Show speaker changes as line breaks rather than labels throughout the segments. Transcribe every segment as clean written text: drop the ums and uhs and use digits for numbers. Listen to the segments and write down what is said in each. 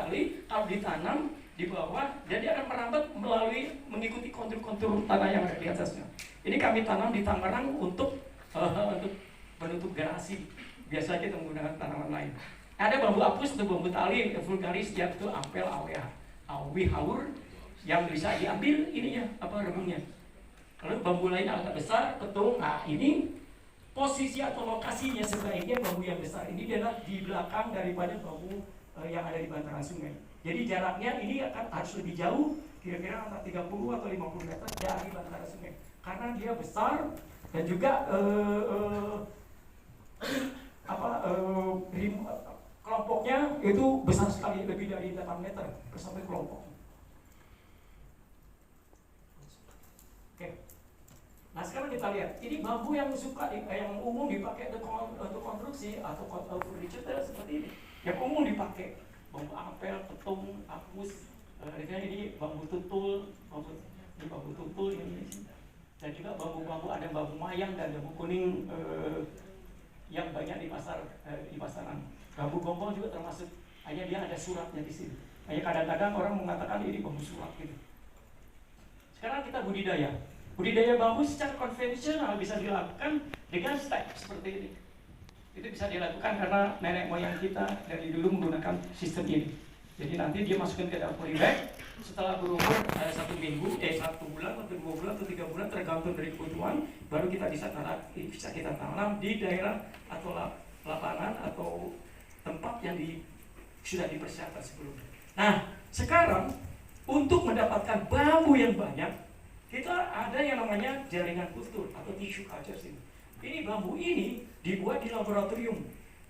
sekali kalau ditanam di bawah, jadi akan merambat melalui mengikuti kontur-kontur tanah yang ada di atasnya. Ini kami tanam di Tangerang untuk menutup garasi. Biasanya kita menggunakan tanaman lain. Ada bambu apus atau bambu tali vulgaris, yaitu apel, awi, haur, yang bisa diambil ininya, rebungnya. Kalau bambu lain agak besar, petung. Nah, ini posisi atau lokasinya sebaiknya bambu yang besar ini adalah di belakang daripada bambu yang ada di bantaran sungai. Jadi jaraknya ini harus lebih jauh, kira-kira antara 30 atau 50 meter dari bantaran sungai. Karena dia besar dan juga kelompoknya itu besar sekali, lebih dari 8 meter sampai kelompok. Oke. Nah sekarang kita lihat, ini bambu yang yang umum dipakai untuk konstruksi atau furniture seperti ini. Yang umum dipakai bambu apel, petung, apus, ini bambu tutul, ini. Dan juga bambu-bambu, ada bambu mayang dan bambu kuning yang banyak di pasaran. Bambu gombong juga termasuk, hanya dia ada suratnya di sini. Hanya kadang-kadang orang mengatakan ini bambu surat gitu. Sekarang kita budidaya. Budidaya bambu secara konvensional bisa dilakukan dengan step seperti ini. Itu bisa dilakukan karena nenek moyang kita dari dulu menggunakan sistem ini. Jadi nanti dia masukkan ke dalam polybag. Setelah berumur 1 minggu, 1 bulan atau 2 bulan atau 3 bulan tergantung dari kebutuhan, baru kita bisa kita tanam di daerah atau lapangan atau tempat yang sudah dipersiapkan sebelumnya. Nah, sekarang untuk mendapatkan bambu yang banyak, kita ada yang namanya jaringan kultur atau tissue culture ini. Ini bambu ini dibuat di laboratorium.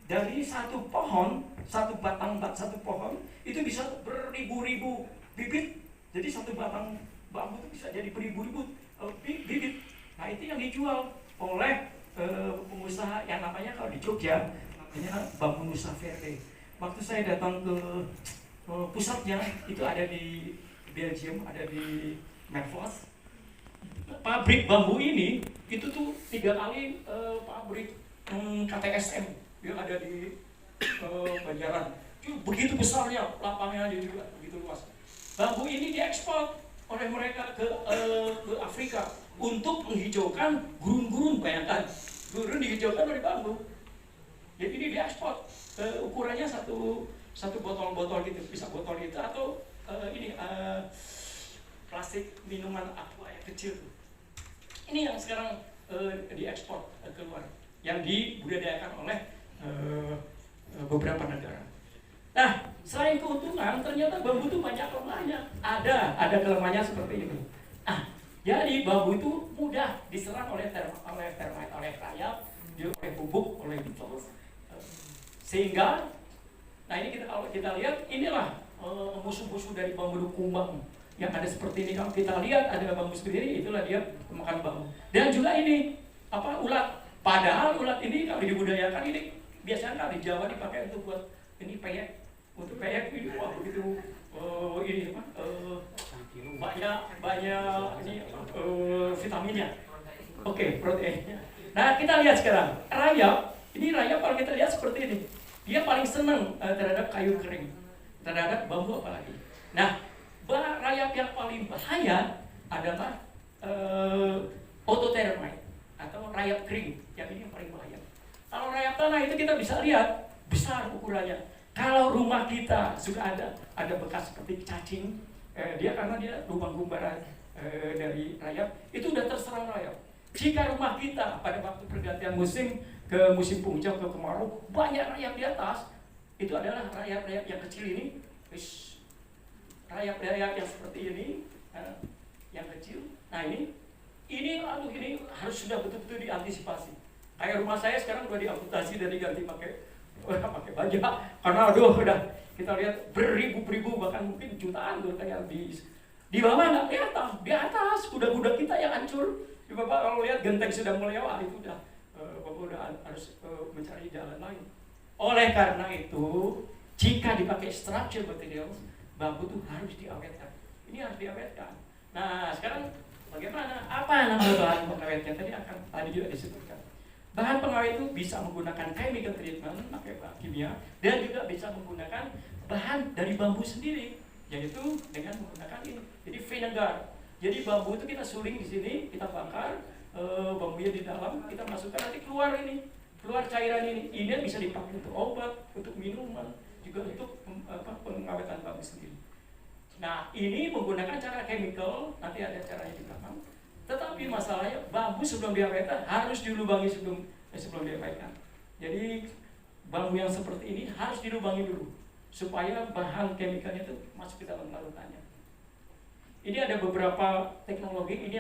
Dari satu pohon, satu pohon itu bisa beribu-ribu bibit. Jadi satu batang bambu itu bisa jadi beribu-ribu bibit. Nah itu yang dijual oleh pengusaha yang namanya kalau di Jogja namanya Bambu Nusa Verde. Waktu saya datang ke pusatnya itu ada di Belgium, ada di Mervels. Pabrik bambu ini itu tuh 3 kali pabrik KTSM yang ada di Banjaran. Begitu besarnya lapangannya juga begitu luas. Bambu ini diekspor oleh mereka ke Afrika untuk menghijaukan gurun-gurun, bayangkan gurun dihijaukan oleh bambu. Jadi ini diekspor, ukurannya satu botol-botol gitu, bisa botol itu atau plastik minuman aqua yang kecil. Ini yang sekarang diekspor keluar, yang dibudidayakan oleh beberapa negara. Nah, selain keuntungan, ternyata bambu itu banyak kelemahannya. Ada kelemahannya seperti itu. Nah, jadi bambu itu mudah diserang oleh termite, oleh rayap, oleh bubuk, oleh beetles. Sehingga, nah ini kalau kita lihat, inilah musuh-musuh dari bambu kumbang yang ada seperti ini. Kalau kita lihat ada bambu sendiri, itulah dia pemakan bambu. Dan juga ini ulat. Padahal ulat ini kalau dibudidayakan ini biasanya kalau di Jawa dipakai untuk buat ini peyek. Untuk peyek ini wah begitu banyak ini vitaminnya. Oke, proteinnya. Nah, kita lihat sekarang rayap. Ini rayap kalau kita lihat seperti ini. Dia paling senang terhadap kayu kering, terhadap bambu apalagi. Nah, rayap yang paling bahaya adalah autotermite atau rayap kering. Yang ini yang paling bahaya. Kalau rayap tanah itu kita bisa lihat besar ukurannya. Kalau rumah kita suka ada bekas seperti cacing, karena dia lubang gumbaran dari rayap, itu udah terserang rayap. Jika rumah kita pada waktu pergantian musim ke musim penghujan ke kemarau banyak rayap di atas, itu adalah rayap-rayap yang kecil ini, rayap-rayap yang seperti ini, yang kecil. Nah ini harus sudah betul-betul diantisipasi. Kayak rumah saya sekarang udah diamputasi dari ganti pakai baja, karena udah kita lihat beribu-ribu bahkan mungkin jutaan tuh kayak di bawah nggak kelihatan, di atas kuda-kuda kita yang hancur. Di Bapak kalau lihat genteng sudah mulai itu udah Bapak udah harus mencari jalan lain. Oleh karena itu, jika dipakai structure materials, bambu itu harus diawetkan. Ini harus diawetkan. Nah sekarang bagaimana? Apa nama bahan pengawetnya tadi juga disebutkan. Bahan pengawet itu bisa menggunakan chemical treatment, pakai bahan kimia, dan juga bisa menggunakan bahan dari bambu sendiri, yaitu dengan menggunakan ini. Jadi vinegar. Jadi bambu itu kita suling di sini, kita bakar, bambunya di dalam, kita masukkan, nanti keluar cairan ini. Ini bisa dipakai untuk obat, untuk minuman, juga untuk pengawetan bambu sendiri. Nah, ini menggunakan cara chemical, nanti ada caranya di belakang. Tetapi masalahnya bambu sebelum diawetkan harus dilubangi sebelum diawetkan. Jadi bambu yang seperti ini harus dilubangi dulu supaya bahan chemicalnya itu masuk ke dalam larutannya. Ini ada beberapa teknologi ini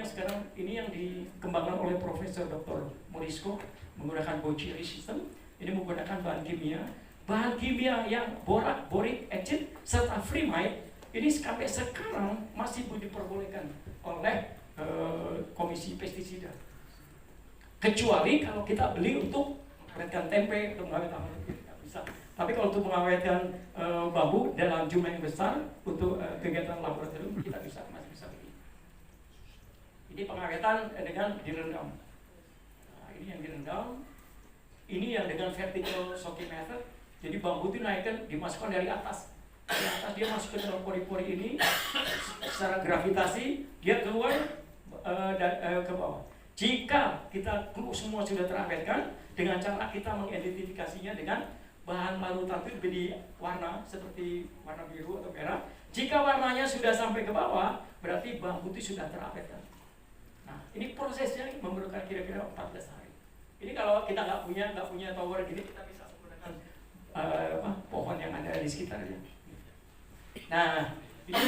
yang dikembangkan oleh Profesor Dr. Morisco menggunakan Bochiri system. Ini menggunakan bahan kimia yang boric acid serta freemite. Ini sampai sekarang masih diperbolehkan oleh Komisi Pestisida. Kecuali kalau kita beli untuk mengawetkan tempe, untuk mengawetkan tidak bisa. Tapi kalau untuk mengawetkan bambu dalam jumlah yang besar untuk kegiatan laboratorium kita masih bisa beli. Ini pengawetan dengan direndam. Nah, ini yang direndam. Ini yang dengan vertical soaking method. Jadi bambu itu naikkan, dimasukkan dari atas. Dari atas dia masuk ke dalam pori-pori ini, secara gravitasi dia keluar ke bawah. Jika kita semua sudah terawetkan, dengan cara kita mengidentifikasinya dengan bahan larutan itu di warna seperti warna biru atau merah. Jika warnanya sudah sampai ke bawah, berarti bambu itu sudah terawetkan. Nah, ini prosesnya memerlukan kira-kira 14 hari. Ini kalau kita nggak punya tower gini, kita bisa menggunakan pohon yang ada di sekitarnya. Nah, ini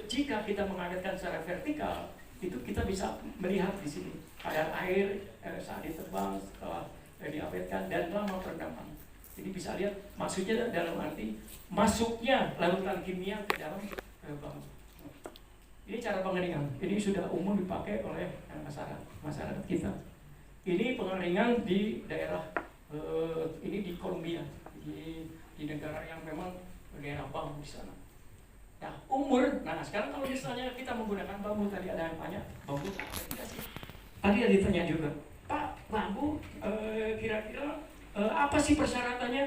jika kita mengawetkan secara vertikal, itu kita bisa melihat di sini kadar air saat diterbang setelah diawetkan dan lama perendaman. Jadi bisa lihat maksudnya dalam arti masuknya larutan kimia ke dalam bambu. Ini cara pengeringan. Ini sudah umum dipakai oleh masyarakat kita. Ini pengeringan di daerah ini di Kolombia, di negara yang memang daerah bambu di sana. Nah, nah sekarang kalau misalnya kita menggunakan bambu, tadi ada yang tanya, bambu tidak sih? Tadi ada ditanya juga, Pak, bambu kira-kira apa sih persyaratannya?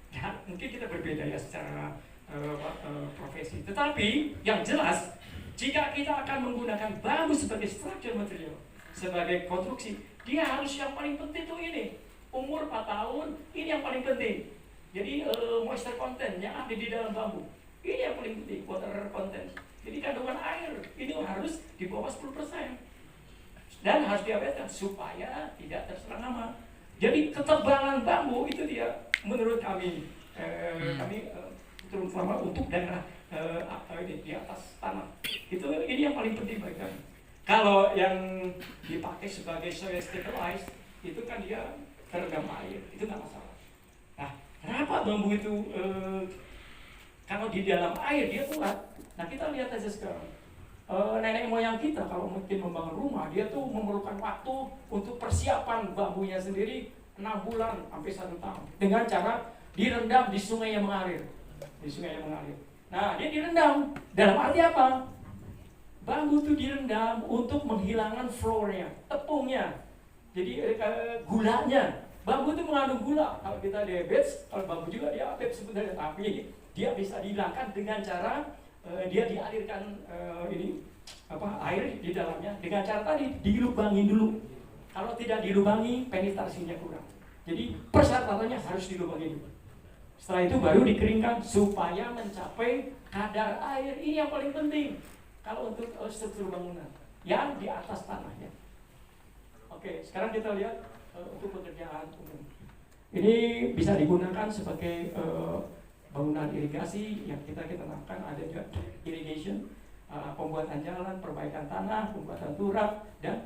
Ya, mungkin kita berbeda ya secara profesi. Tetapi yang jelas, jika kita akan menggunakan bambu sebagai structure material, sebagai konstruksi, dia harus yang paling penting tuh ini, umur 4 tahun, ini yang paling penting. Jadi moisture content yang ada di dalam bambu. Ini yang paling penting, water content. Jadi kandungan air ini harus di bawah 10% dan harus diawetkan supaya tidak terserang hama. Jadi ketebalan bambu itu dia menurut kami terutama untuk daerah di atas tanah ini yang paling penting bagi kami. Kalau yang dipakai sebagai soil stabilized itu kan dia terendam air, itu nggak masalah. Nah, kenapa bambu itu kalau di dalam air dia kuat? Nah, kita lihat aja sekarang. Nenek moyang kita kalau mungkin membangun rumah, dia tuh memerlukan waktu untuk persiapan bambunya sendiri 6 bulan sampai 1 tahun dengan cara direndam di sungai yang mengalir. Nah, dia direndam. Dalam arti apa? Bambu itu direndam untuk menghilangkan flournya, tepungnya. Jadi gulanya. Bambu itu mengandung gula. Kalau kita diabetes, kalau bambu juga diabetes sebenarnya, tapi dia bisa dihilangkan dengan cara dia dialirkan air di dalamnya dengan cara tadi dilubangi dulu. Kalau tidak dilubangi, penetrasinya kurang. Jadi persyaratannya harus dilubangi dulu. Setelah itu baru dikeringkan supaya mencapai kadar air. Ini yang paling penting kalau untuk struktur bangunan yang di atas tanahnya. Oke, sekarang kita lihat untuk pekerjaan umum. Ini bisa digunakan sebagai bangunan irigasi yang kita tanamkan, ada juga irrigation, pembuatan jalan, perbaikan tanah, pembuatan turap, dan